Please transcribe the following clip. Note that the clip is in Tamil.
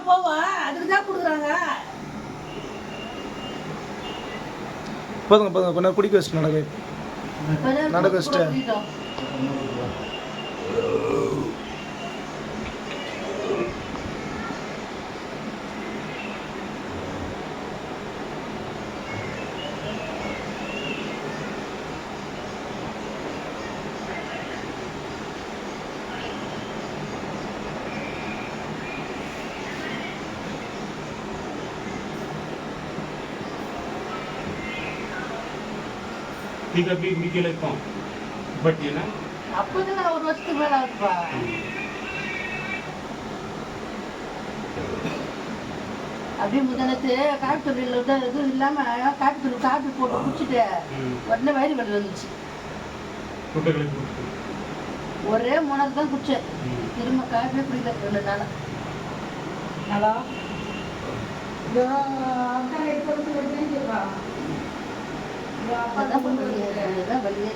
போவா அதுக்கு தான் கொடுக்குறாங்க. போதுங்க போதுங்க கொஞ்சம் குடிக்க வச்சுட்டு நடக்க வச்சுட்டு ಈಗ ಬಿಗಿಲಕ್ಕ ಬಟ್ಟಿನ அப்போதான் நான் 1 வருஷத்துக்கு மேலே ஆகுதுப்பா. அப்படியே முதலத்து காப்பி தொழில் எதுவும் இல்லாமல் காப்பி தொழில் காப்பி போட்டு குடிச்சிட்டு உடனே வயிறு வலி வந்துச்சு. ஒரே 3 தான் குடிச்சேன். திரும்ப காப்பியே குடிக்கல 2 நாள். ஹலோ அதான் வலியே